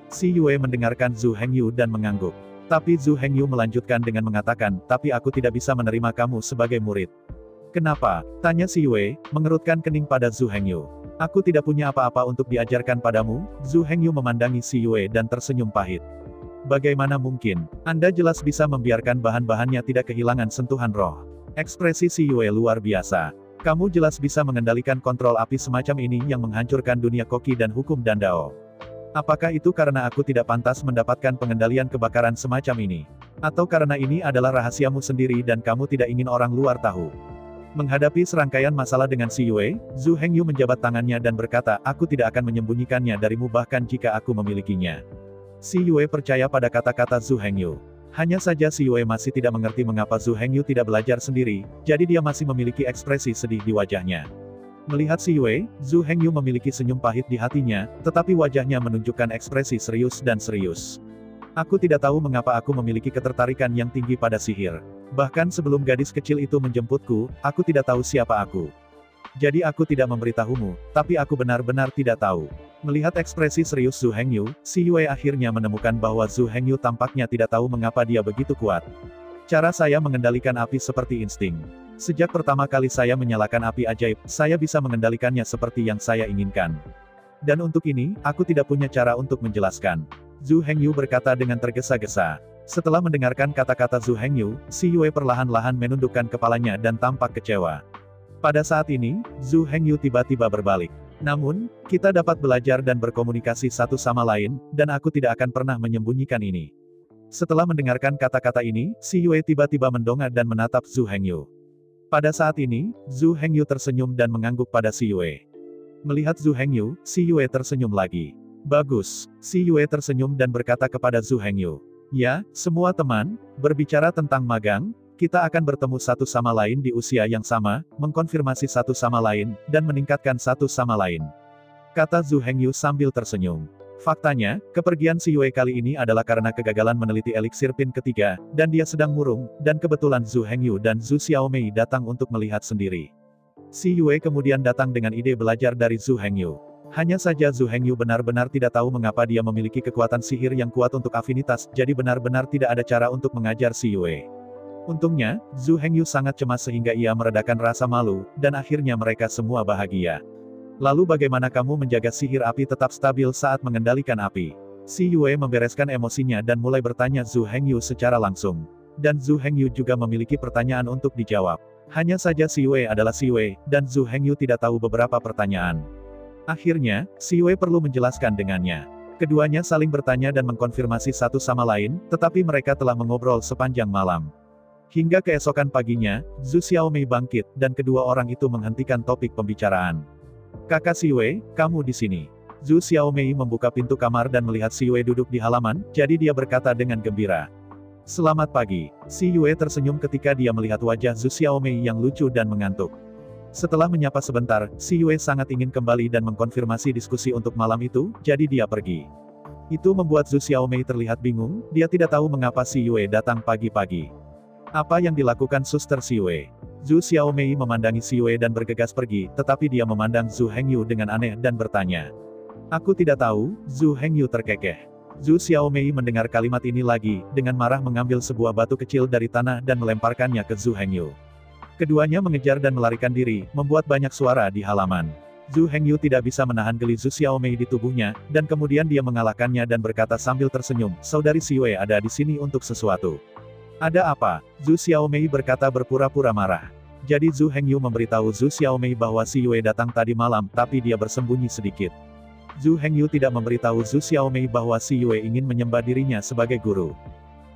Si Yue mendengarkan Zhu Hengyu dan mengangguk. Tapi Zhu Hengyu melanjutkan dengan mengatakan, tapi aku tidak bisa menerima kamu sebagai murid. Kenapa? Tanya Si Yue, mengerutkan kening pada Zhu Hengyu. Aku tidak punya apa-apa untuk diajarkan padamu. Zhu Hengyu memandangi Si Yue dan tersenyum pahit. Bagaimana mungkin? Anda jelas bisa membiarkan bahan-bahannya tidak kehilangan sentuhan roh. Ekspresi Si Yue luar biasa. Kamu jelas bisa mengendalikan kontrol api semacam ini yang menghancurkan dunia koki dan hukum Dan Dao. Apakah itu karena aku tidak pantas mendapatkan pengendalian kebakaran semacam ini? Atau karena ini adalah rahasiamu sendiri dan kamu tidak ingin orang luar tahu? Menghadapi serangkaian masalah dengan Si Yue, Zhu Hengyu menjabat tangannya dan berkata, aku tidak akan menyembunyikannya darimu bahkan jika aku memilikinya. Si Yue percaya pada kata-kata Zhu Hengyu. Hanya saja Si Yue masih tidak mengerti mengapa Zhu Hengyu tidak belajar sendiri, jadi dia masih memiliki ekspresi sedih di wajahnya. Melihat Si Yue, Zhu Hengyu memiliki senyum pahit di hatinya, tetapi wajahnya menunjukkan ekspresi serius dan serius. Aku tidak tahu mengapa aku memiliki ketertarikan yang tinggi pada sihir. Bahkan sebelum gadis kecil itu menjemputku, aku tidak tahu siapa aku. Jadi aku tidak memberitahumu, tapi aku benar-benar tidak tahu. Melihat ekspresi serius Zhu Hengyu, Si Yue akhirnya menemukan bahwa Zhu Hengyu tampaknya tidak tahu mengapa dia begitu kuat. Cara saya mengendalikan api seperti insting. Sejak pertama kali saya menyalakan api ajaib, saya bisa mengendalikannya seperti yang saya inginkan. Dan untuk ini, aku tidak punya cara untuk menjelaskan. Zhu Hengyu berkata dengan tergesa-gesa. Setelah mendengarkan kata-kata Zhu Hengyu, Si Yue perlahan-lahan menundukkan kepalanya dan tampak kecewa. Pada saat ini, Zhu Hengyu tiba-tiba berbalik. Namun, kita dapat belajar dan berkomunikasi satu sama lain, dan aku tidak akan pernah menyembunyikan ini. Setelah mendengarkan kata-kata ini, Si Yue tiba-tiba mendongak dan menatap Zhu Hengyu. Pada saat ini, Zhu Hengyu tersenyum dan mengangguk pada Si Yue. Melihat Zhu Hengyu, Si Yue tersenyum lagi. Bagus. Si Yue tersenyum dan berkata kepada Zhu Hengyu. Ya, semua teman, berbicara tentang magang, kita akan bertemu satu sama lain di usia yang sama, mengkonfirmasi satu sama lain, dan meningkatkan satu sama lain. Kata Zhu Hengyu sambil tersenyum. Faktanya, kepergian Si Yue kali ini adalah karena kegagalan meneliti eliksir pin ketiga, dan dia sedang murung, dan kebetulan Zhu Hengyu dan Zhu Xiaomei datang untuk melihat sendiri. Si Yue kemudian datang dengan ide belajar dari Zhu Hengyu. Hanya saja Zhu Hengyu benar-benar tidak tahu mengapa dia memiliki kekuatan sihir yang kuat untuk afinitas, jadi benar-benar tidak ada cara untuk mengajar Si Yue. Untungnya, Zhu Hengyu sangat cemas sehingga ia meredakan rasa malu, dan akhirnya mereka semua bahagia. Lalu bagaimana kamu menjaga sihir api tetap stabil saat mengendalikan api? Si Yue membereskan emosinya dan mulai bertanya Zhu Hengyu secara langsung. Dan Zhu Hengyu juga memiliki pertanyaan untuk dijawab. Hanya saja Si Yue adalah Si Yue, dan Zhu Hengyu tidak tahu beberapa pertanyaan. Akhirnya, Si Yue perlu menjelaskan dengannya. Keduanya saling bertanya dan mengkonfirmasi satu sama lain, tetapi mereka telah mengobrol sepanjang malam. Hingga keesokan paginya, Zhu Xiaomei bangkit, dan kedua orang itu menghentikan topik pembicaraan. Kakak Si Yue, kamu di sini. Zhu Xiaomei membuka pintu kamar dan melihat Si Yue duduk di halaman, jadi dia berkata dengan gembira. Selamat pagi. Si Yue tersenyum ketika dia melihat wajah Zhu Xiaomei yang lucu dan mengantuk. Setelah menyapa sebentar, Si Yue sangat ingin kembali dan mengkonfirmasi diskusi untuk malam itu, jadi dia pergi. Itu membuat Zhu Xiaomei terlihat bingung, dia tidak tahu mengapa Si Yue datang pagi-pagi. Apa yang dilakukan Suster Si Yue? Zhu Xiaomei memandangi Si Yue dan bergegas pergi, tetapi dia memandang Zhu Hengyu dengan aneh dan bertanya. Aku tidak tahu, Zhu Hengyu terkekeh. Zhu Xiaomei mendengar kalimat ini lagi, dengan marah mengambil sebuah batu kecil dari tanah dan melemparkannya ke Zhu Hengyu. Keduanya mengejar dan melarikan diri, membuat banyak suara di halaman. Zhu Hengyu tidak bisa menahan geli Zhu Xiaomei di tubuhnya, dan kemudian dia mengalahkannya dan berkata sambil tersenyum, saudari Si Yue ada di sini untuk sesuatu. Ada apa? Zhu Xiaomei berkata berpura-pura marah. Jadi Zhu Hengyu memberitahu Zhu Xiaomei bahwa Si Yue datang tadi malam, tapi dia bersembunyi sedikit. Zhu Hengyu tidak memberitahu Zhu Xiaomei bahwa Si Yue ingin menyembah dirinya sebagai guru.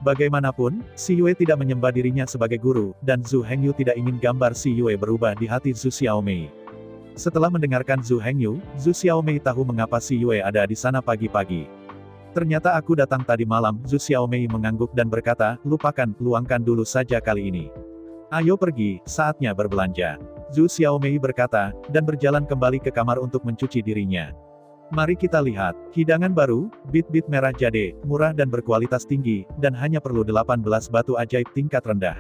Bagaimanapun, Si Yue tidak menyembah dirinya sebagai guru, dan Zhu Hengyu tidak ingin gambar Si Yue berubah di hati Zhu Xiaomei. Setelah mendengarkan Zhu Hengyu, Zhu Xiaomei tahu mengapa Si Yue ada di sana pagi-pagi. Ternyata aku datang tadi malam, Zhu Xiaomei mengangguk dan berkata, luangkan dulu saja kali ini. Ayo pergi, saatnya berbelanja. Zhu Xiaomei berkata, dan berjalan kembali ke kamar untuk mencuci dirinya. Mari kita lihat. Hidangan baru, bit-bit merah jade, murah dan berkualitas tinggi, dan hanya perlu 18 batu ajaib tingkat rendah.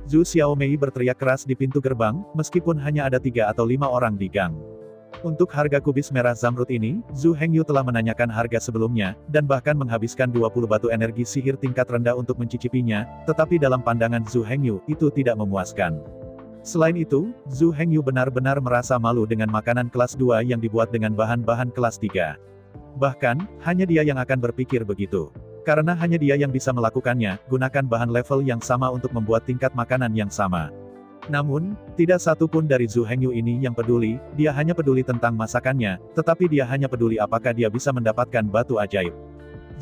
Zhu Xiaomei berteriak keras di pintu gerbang, meskipun hanya ada 3 atau 5 orang di gang. Untuk harga kubis merah zamrud ini, Zhu Hengyu telah menanyakan harga sebelumnya, dan bahkan menghabiskan 20 batu energi sihir tingkat rendah untuk mencicipinya, tetapi dalam pandangan Zhu Hengyu, itu tidak memuaskan. Selain itu, Zhu Hengyu benar-benar merasa malu dengan makanan kelas 2 yang dibuat dengan bahan-bahan kelas 3. Bahkan, hanya dia yang akan berpikir begitu. Karena hanya dia yang bisa melakukannya, gunakan bahan level yang sama untuk membuat tingkat makanan yang sama. Namun, tidak satu pun dari Zhu Hengyu ini yang peduli, dia hanya peduli tentang masakannya, tetapi dia hanya peduli apakah dia bisa mendapatkan batu ajaib.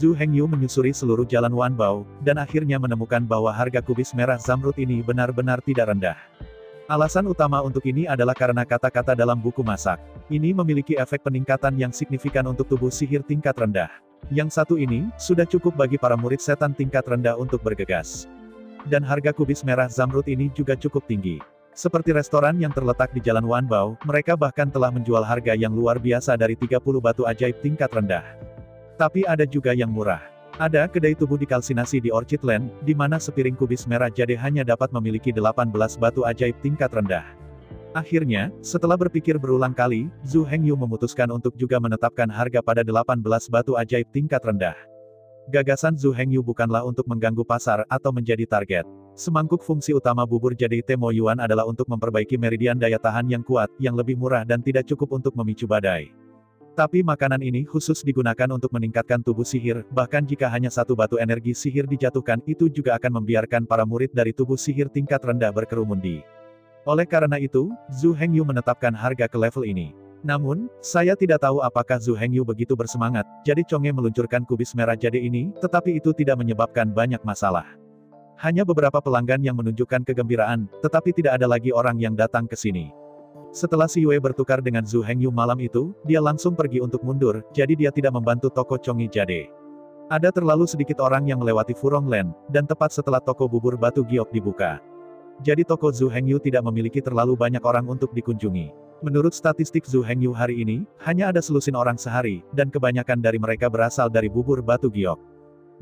Zhu Hengyu menyusuri seluruh jalan Wanbao, dan akhirnya menemukan bahwa harga kubis merah zamrud ini benar-benar tidak rendah. Alasan utama untuk ini adalah karena kata-kata dalam buku masak. Ini memiliki efek peningkatan yang signifikan untuk tubuh sihir tingkat rendah. Yang satu ini, sudah cukup bagi para murid setan tingkat rendah untuk bergegas. Dan harga kubis merah zamrud ini juga cukup tinggi. Seperti restoran yang terletak di Jalan Wanbao, mereka bahkan telah menjual harga yang luar biasa dari 30 batu ajaib tingkat rendah. Tapi ada juga yang murah. Ada kedai tubuh dikalsinasi di Orchid Land, di mana sepiring kubis merah jade hanya dapat memiliki 18 batu ajaib tingkat rendah. Akhirnya, setelah berpikir berulang kali, Zhu Hengyu memutuskan untuk juga menetapkan harga pada 18 batu ajaib tingkat rendah. Gagasan Zhu Hengyu bukanlah untuk mengganggu pasar atau menjadi target. Semangkuk fungsi utama bubur jade Te Mo Yuan adalah untuk memperbaiki meridian daya tahan yang kuat, yang lebih murah dan tidak cukup untuk memicu badai. Tapi makanan ini khusus digunakan untuk meningkatkan tubuh sihir, bahkan jika hanya satu batu energi sihir dijatuhkan itu juga akan membiarkan para murid dari tubuh sihir tingkat rendah berkerumun di. Oleh karena itu, Zhu Hengyu menetapkan harga ke level ini. Namun, saya tidak tahu apakah Zhu Hengyu begitu bersemangat, jadi Chong'e meluncurkan kubis merah jade ini, tetapi itu tidak menyebabkan banyak masalah. Hanya beberapa pelanggan yang menunjukkan kegembiraan, tetapi tidak ada lagi orang yang datang ke sini. Setelah Si Yue bertukar dengan Zhu Hengyu malam itu, dia langsung pergi untuk mundur, jadi dia tidak membantu toko Chong'e Jade. Ada terlalu sedikit orang yang melewati Furong Land, dan tepat setelah toko bubur batu giok dibuka. Jadi toko Zhu Hengyu tidak memiliki terlalu banyak orang untuk dikunjungi. Menurut statistik Zhu Hengyu hari ini, hanya ada selusin orang sehari, dan kebanyakan dari mereka berasal dari bubur batu giok.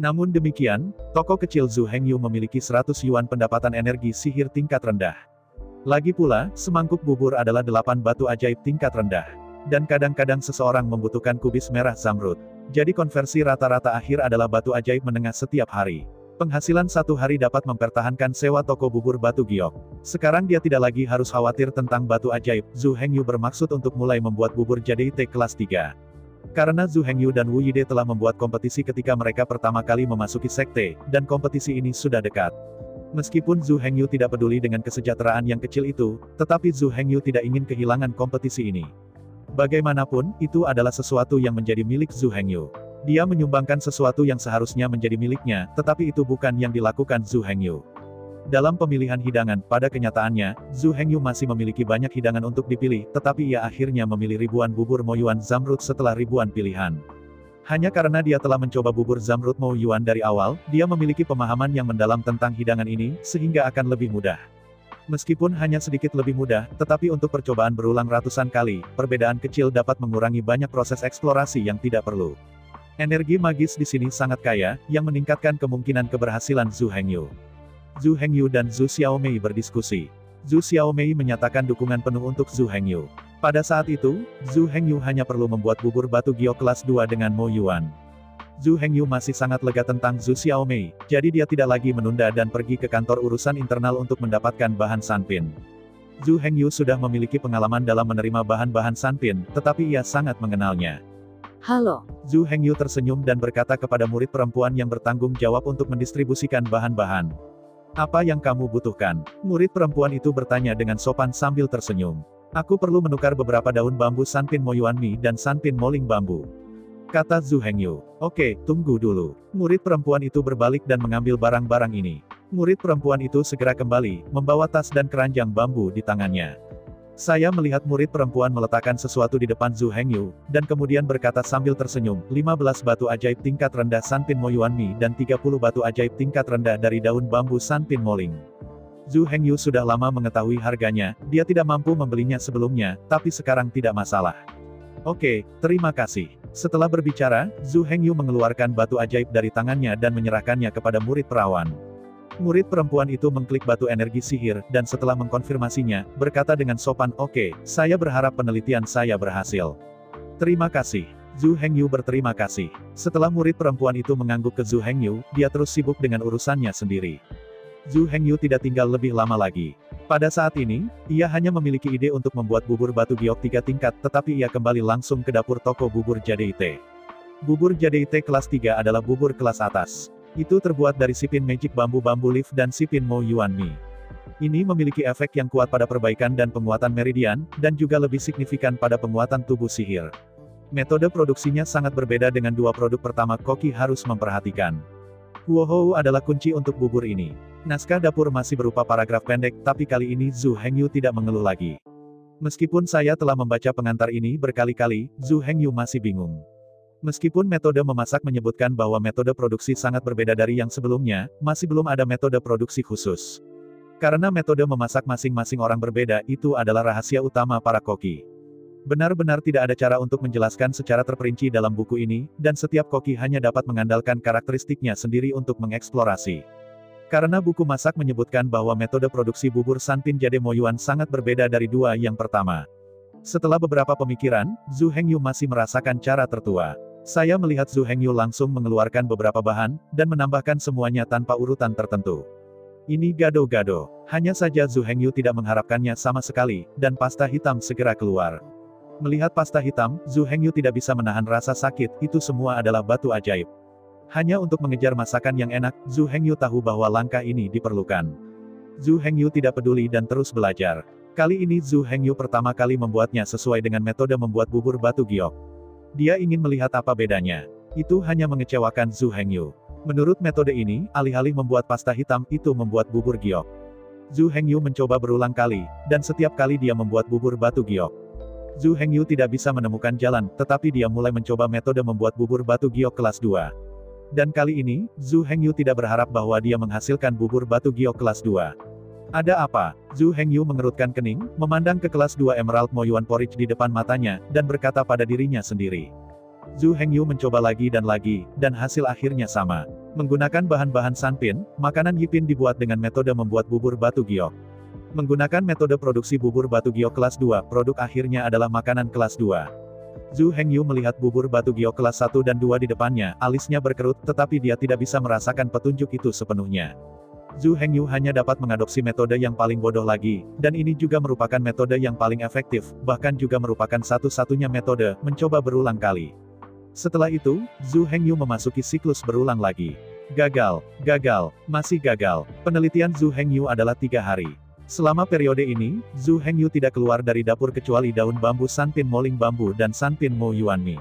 Namun demikian, toko kecil Zhu Hengyu memiliki 100 yuan pendapatan energi sihir tingkat rendah. Lagi pula, semangkuk bubur adalah 8 batu ajaib tingkat rendah. Dan kadang-kadang seseorang membutuhkan kubis merah zamrud. Jadi konversi rata-rata akhir adalah batu ajaib menengah setiap hari. Penghasilan satu hari dapat mempertahankan sewa toko bubur batu giok. Sekarang dia tidak lagi harus khawatir tentang batu ajaib. Zhu Hengyu bermaksud untuk mulai membuat bubur jade Te kelas 3. Karena Zhu Hengyu dan Wu Yide telah membuat kompetisi ketika mereka pertama kali memasuki sekte, dan kompetisi ini sudah dekat. Meskipun Zhu Hengyu tidak peduli dengan kesejahteraan yang kecil itu, tetapi Zhu Hengyu tidak ingin kehilangan kompetisi ini. Bagaimanapun, itu adalah sesuatu yang menjadi milik Zhu Hengyu. Dia menyumbangkan sesuatu yang seharusnya menjadi miliknya, tetapi itu bukan yang dilakukan Zhu Hengyu. Dalam pemilihan hidangan, pada kenyataannya, Zhu Hengyu masih memiliki banyak hidangan untuk dipilih, tetapi ia akhirnya memilih ribuan bubur Mo Yuan zamrud setelah ribuan pilihan. Hanya karena dia telah mencoba bubur zamrud Mo Yuan dari awal, dia memiliki pemahaman yang mendalam tentang hidangan ini, sehingga akan lebih mudah. Meskipun hanya sedikit lebih mudah, tetapi untuk percobaan berulang ratusan kali, perbedaan kecil dapat mengurangi banyak proses eksplorasi yang tidak perlu. Energi magis di sini sangat kaya, yang meningkatkan kemungkinan keberhasilan Zhu Hengyu. Zhu Hengyu dan Zhu Xiaomei berdiskusi. Zhu Xiaomei menyatakan dukungan penuh untuk Zhu Hengyu. Pada saat itu, Zhu Hengyu hanya perlu membuat bubur batu giok kelas 2 dengan Mo Yuan. Zhu Hengyu masih sangat lega tentang Zhu Xiaomei, jadi dia tidak lagi menunda dan pergi ke kantor urusan internal untuk mendapatkan bahan sanpin. Zhu Hengyu sudah memiliki pengalaman dalam menerima bahan-bahan sanpin, tetapi ia sangat mengenalnya.
Halo.
Zhu Hengyu tersenyum dan berkata kepada murid perempuan yang bertanggung jawab untuk mendistribusikan bahan-bahan. Apa yang kamu butuhkan? Murid perempuan itu bertanya dengan sopan sambil tersenyum. Aku perlu menukar beberapa daun bambu sanpin Mo Yuan Mi dan sanpin moling bambu. Kata Zhu Hengyu. Oke, tunggu dulu. Murid perempuan itu berbalik dan mengambil barang-barang ini. Murid perempuan itu segera kembali, membawa tas dan keranjang bambu di tangannya. Saya melihat murid perempuan meletakkan sesuatu di depan Zhu Hengyu, dan kemudian berkata sambil tersenyum, 15 batu ajaib tingkat rendah sanpin Mo Yuan Mi dan 30 batu ajaib tingkat rendah dari daun bambu sanpin moling. Zhu Hengyu sudah lama mengetahui harganya, dia tidak mampu membelinya sebelumnya, tapi sekarang tidak masalah. Oke, terima kasih. Setelah berbicara, Zhu Hengyu mengeluarkan batu ajaib dari tangannya dan menyerahkannya kepada murid perawan. Murid perempuan itu mengklik batu energi sihir, dan setelah mengkonfirmasinya, berkata dengan sopan, "Oke, saya berharap penelitian saya berhasil." "Terima kasih." Zhu Hengyu berterima kasih. Setelah murid perempuan itu mengangguk ke Zhu Hengyu, dia terus sibuk dengan urusannya sendiri. Zhu Hengyu tidak tinggal lebih lama lagi. Pada saat ini, ia hanya memiliki ide untuk membuat bubur batu giok 3 tingkat, tetapi ia kembali langsung ke dapur toko bubur Jadeite. Bubur Jadeite kelas 3 adalah bubur kelas atas. Itu terbuat dari sipin magic bambu leaf dan sipin Mo Yuan Mi. Ini memiliki efek yang kuat pada perbaikan dan penguatan meridian, dan juga lebih signifikan pada penguatan tubuh sihir. Metode produksinya sangat berbeda dengan dua produk pertama. Koki harus memperhatikan. Wohou adalah kunci untuk bubur ini. Naskah dapur masih berupa paragraf pendek, tapi kali ini Zhu Hengyu tidak mengeluh lagi. Meskipun saya telah membaca pengantar ini berkali-kali, Zhu Hengyu masih bingung. Meskipun metode memasak menyebutkan bahwa metode produksi sangat berbeda dari yang sebelumnya, masih belum ada metode produksi khusus. Karena metode memasak masing-masing orang berbeda, itu adalah rahasia utama para koki. Benar-benar tidak ada cara untuk menjelaskan secara terperinci dalam buku ini, dan setiap koki hanya dapat mengandalkan karakteristiknya sendiri untuk mengeksplorasi. Karena buku masak menyebutkan bahwa metode produksi bubur Sanpin Jade Mo Yuan sangat berbeda dari dua yang pertama. Setelah beberapa pemikiran, Zhu Hengyu masih merasakan cara tertua. Saya melihat Zhu Hengyu langsung mengeluarkan beberapa bahan, dan menambahkan semuanya tanpa urutan tertentu. Ini gado-gado. Hanya saja Zhu Hengyu tidak mengharapkannya sama sekali, dan pasta hitam segera keluar. Melihat pasta hitam, Zhu Hengyu tidak bisa menahan rasa sakit, itu semua adalah batu ajaib. Hanya untuk mengejar masakan yang enak, Zhu Hengyu tahu bahwa langkah ini diperlukan. Zhu Hengyu tidak peduli dan terus belajar. Kali ini Zhu Hengyu pertama kali membuatnya sesuai dengan metode membuat bubur batu giok. Dia ingin melihat apa bedanya. Itu hanya mengecewakan Zhu Hengyu. Menurut metode ini, alih-alih membuat pasta hitam, itu membuat bubur giok. Zhu Hengyu mencoba berulang kali, dan setiap kali dia membuat bubur batu giok. Zhu Hengyu tidak bisa menemukan jalan, tetapi dia mulai mencoba metode membuat bubur batu giok kelas 2. Dan kali ini, Zhu Hengyu tidak berharap bahwa dia menghasilkan bubur batu giok kelas 2. Ada apa? Zhu Hengyu mengerutkan kening, memandang ke kelas 2 Emerald Mo Yuan Porridge di depan matanya, dan berkata pada dirinya sendiri. Zhu Hengyu mencoba lagi, dan hasil akhirnya sama. Menggunakan bahan-bahan Sanpin, makanan Yipin dibuat dengan metode membuat bubur batu giok. Menggunakan metode produksi bubur batu giok kelas 2, produk akhirnya adalah makanan kelas 2. Zhu Hengyu melihat bubur batu giok kelas 1 dan 2 di depannya, alisnya berkerut, tetapi dia tidak bisa merasakan petunjuk itu sepenuhnya. Zhu Hengyu hanya dapat mengadopsi metode yang paling bodoh lagi, dan ini juga merupakan metode yang paling efektif, bahkan juga merupakan satu-satunya metode, mencoba berulang kali. Setelah itu, Zhu Hengyu memasuki siklus berulang lagi. Gagal, masih gagal. Penelitian Zhu Hengyu adalah 3 hari. Selama periode ini, Zhu Hengyu tidak keluar dari dapur kecuali daun bambu Sanpin Moling Bambu dan Sanpin Mo Yuan Mi.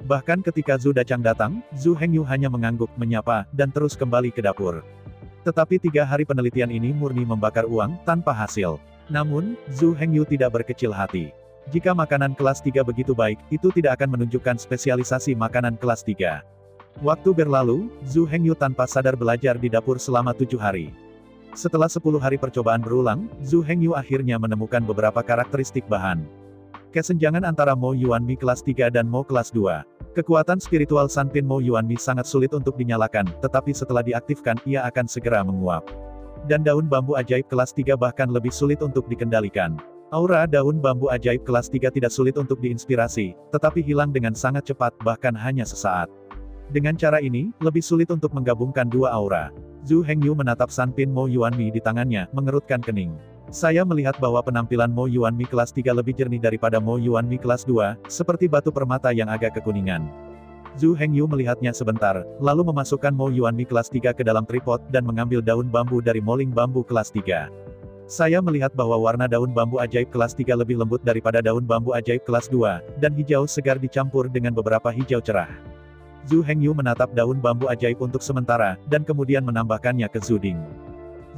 Bahkan ketika Zhu Dachang datang, Zhu Hengyu hanya mengangguk, menyapa, dan terus kembali ke dapur. Tetapi 3 hari penelitian ini murni membakar uang, tanpa hasil. Namun, Zhu Hengyu tidak berkecil hati. Jika makanan kelas 3 begitu baik, itu tidak akan menunjukkan spesialisasi makanan kelas 3. Waktu berlalu, Zhu Hengyu tanpa sadar belajar di dapur selama 7 hari. Setelah 10 hari percobaan berulang, Zhu Hengyu akhirnya menemukan beberapa karakteristik bahan. Kesenjangan antara Mo Yuan Mi kelas 3 dan Mo kelas 2. Kekuatan spiritual Sanpin Mo Yuan Mi sangat sulit untuk dinyalakan, tetapi setelah diaktifkan, ia akan segera menguap. Dan daun bambu ajaib kelas 3 bahkan lebih sulit untuk dikendalikan. Aura daun bambu ajaib kelas 3 tidak sulit untuk diinspirasi, tetapi hilang dengan sangat cepat, bahkan hanya sesaat. Dengan cara ini, lebih sulit untuk menggabungkan dua aura. Zhu Hengyu menatap Sanpin Mo Yuan Mi di tangannya, mengerutkan kening. Saya melihat bahwa penampilan Mo Yuan Mi kelas 3 lebih jernih daripada Mo Yuan Mi kelas 2, seperti batu permata yang agak kekuningan. Zhu Hengyu melihatnya sebentar, lalu memasukkan Mo Yuan Mi kelas 3 ke dalam tripod dan mengambil daun bambu dari moling bambu kelas 3. Saya melihat bahwa warna daun bambu ajaib kelas 3 lebih lembut daripada daun bambu ajaib kelas 2, dan hijau segar dicampur dengan beberapa hijau cerah. Zhu Hengyu menatap daun bambu ajaib untuk sementara, dan kemudian menambahkannya ke Zuding.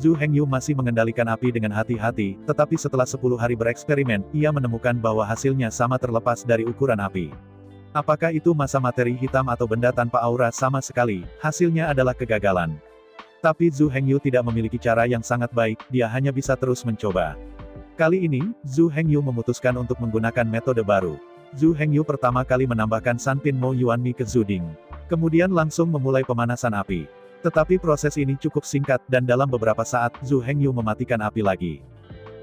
Zhu Hengyu masih mengendalikan api dengan hati-hati, tetapi setelah 10 hari bereksperimen, ia menemukan bahwa hasilnya sama terlepas dari ukuran api. Apakah itu massa materi hitam atau benda tanpa aura sama sekali, hasilnya adalah kegagalan. Tapi Zhu Hengyu tidak memiliki cara yang sangat baik, dia hanya bisa terus mencoba. Kali ini, Zhu Hengyu memutuskan untuk menggunakan metode baru. Zhu Hengyu pertama kali menambahkan Sanpin Mo Yuanmi ke Zuding. Kemudian langsung memulai pemanasan api. Tetapi proses ini cukup singkat dan dalam beberapa saat, Zhu Hengyu mematikan api lagi.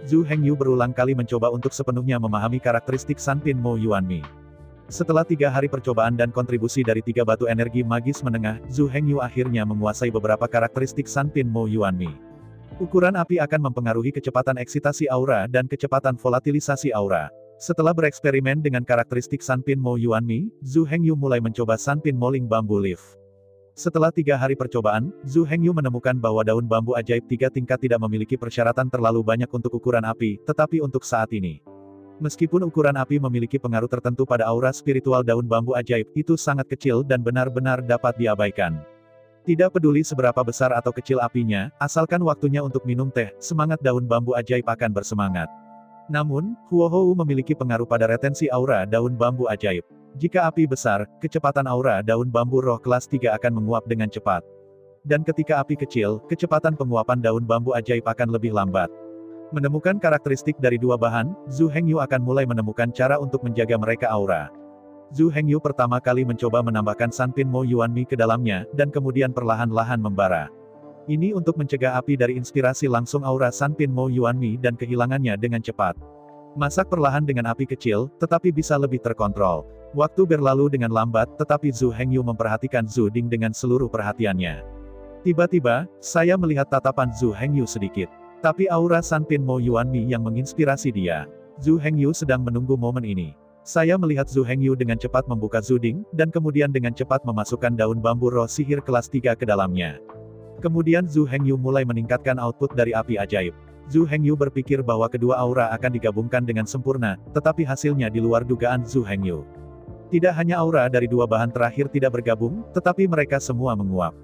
Zhu Hengyu berulang kali mencoba untuk sepenuhnya memahami karakteristik Sanpin Mo Yuanmi. Setelah 3 hari percobaan dan kontribusi dari 3 batu energi magis menengah, Zhu Hengyu akhirnya menguasai beberapa karakteristik Sanpin Mo Yuanmi. Ukuran api akan mempengaruhi kecepatan eksitasi aura dan kecepatan volatilisasi aura. Setelah bereksperimen dengan karakteristik Sanpin Mo Yuanmi, Zhu Hengyu mulai mencoba Sanpin Moling Bambu Leaf. Setelah 3 hari percobaan, Zhu Hengyu menemukan bahwa daun bambu ajaib 3 tingkat tidak memiliki persyaratan terlalu banyak untuk ukuran api, tetapi untuk saat ini. Meskipun ukuran api memiliki pengaruh tertentu pada aura spiritual daun bambu ajaib, itu sangat kecil dan benar-benar dapat diabaikan. Tidak peduli seberapa besar atau kecil apinya, asalkan waktunya untuk minum teh, semangat daun bambu ajaib akan bersemangat. Namun, Huohou memiliki pengaruh pada retensi aura daun bambu ajaib. Jika api besar, kecepatan aura daun bambu roh kelas 3 akan menguap dengan cepat. Dan ketika api kecil, kecepatan penguapan daun bambu ajaib akan lebih lambat. Menemukan karakteristik dari 2 bahan, Zhu Hengyu akan mulai menemukan cara untuk menjaga mereka aura. Zhu Hengyu pertama kali mencoba menambahkan Sanpin Mo Yuanmi ke dalamnya, dan kemudian perlahan-lahan membara. Ini untuk mencegah api dari inspirasi langsung aura Sanpin Mo Yuanmi dan kehilangannya dengan cepat. Masak perlahan dengan api kecil, tetapi bisa lebih terkontrol. Waktu berlalu dengan lambat, tetapi Zhu Hengyu memperhatikan Zhu Ding dengan seluruh perhatiannya. Tiba-tiba, saya melihat tatapan Zhu Hengyu sedikit. Tapi aura Sanpin Mo Yuanmi yang menginspirasi dia. Zhu Hengyu sedang menunggu momen ini. Saya melihat Zhu Hengyu dengan cepat membuka Zuding, dan kemudian dengan cepat memasukkan daun bambu roh sihir kelas 3 ke dalamnya. Kemudian Zhu Hengyu mulai meningkatkan output dari api ajaib. Zhu Hengyu berpikir bahwa kedua aura akan digabungkan dengan sempurna, tetapi hasilnya di luar dugaan Zhu Hengyu. Tidak hanya aura dari 2 bahan terakhir tidak bergabung, tetapi mereka semua menguap.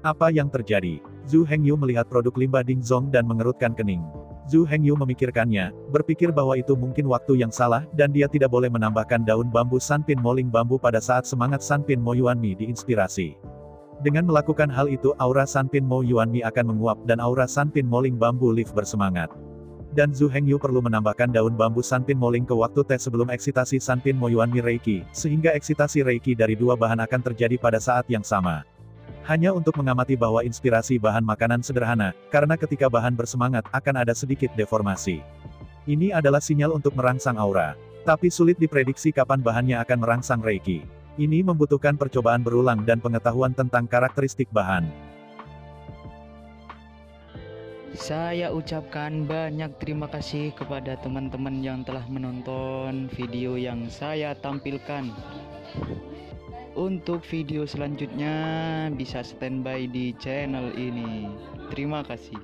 Apa yang terjadi? Zhu Hengyu melihat produk limbah Dingzong dan mengerutkan kening. Zhu Hengyu memikirkannya, berpikir bahwa itu mungkin waktu yang salah, dan dia tidak boleh menambahkan daun bambu Sanpin Moling Bambu pada saat semangat Sanpin Mo Yuanmi diinspirasi. Dengan melakukan hal itu, aura Sanpin Mo Yuanmi akan menguap dan aura Sanpin Moling Bambu Leaf bersemangat. Dan Zhu Hengyu perlu menambahkan daun bambu Sanpin Moling ke waktu tes sebelum eksitasi Sanpin Mo Yuanmi Reiki, sehingga eksitasi Reiki dari 2 bahan akan terjadi pada saat yang sama. Hanya untuk mengamati bahwa inspirasi bahan makanan sederhana, karena ketika bahan bersemangat, akan ada sedikit deformasi. Ini adalah sinyal untuk merangsang aura. Tapi sulit diprediksi kapan bahannya akan merangsang Reiki. Ini membutuhkan percobaan berulang dan pengetahuan tentang karakteristik bahan.
Saya ucapkan banyak terima kasih kepada teman-teman yang telah menonton video yang saya tampilkan. Untuk video selanjutnya bisa standby di channel ini. Terima kasih.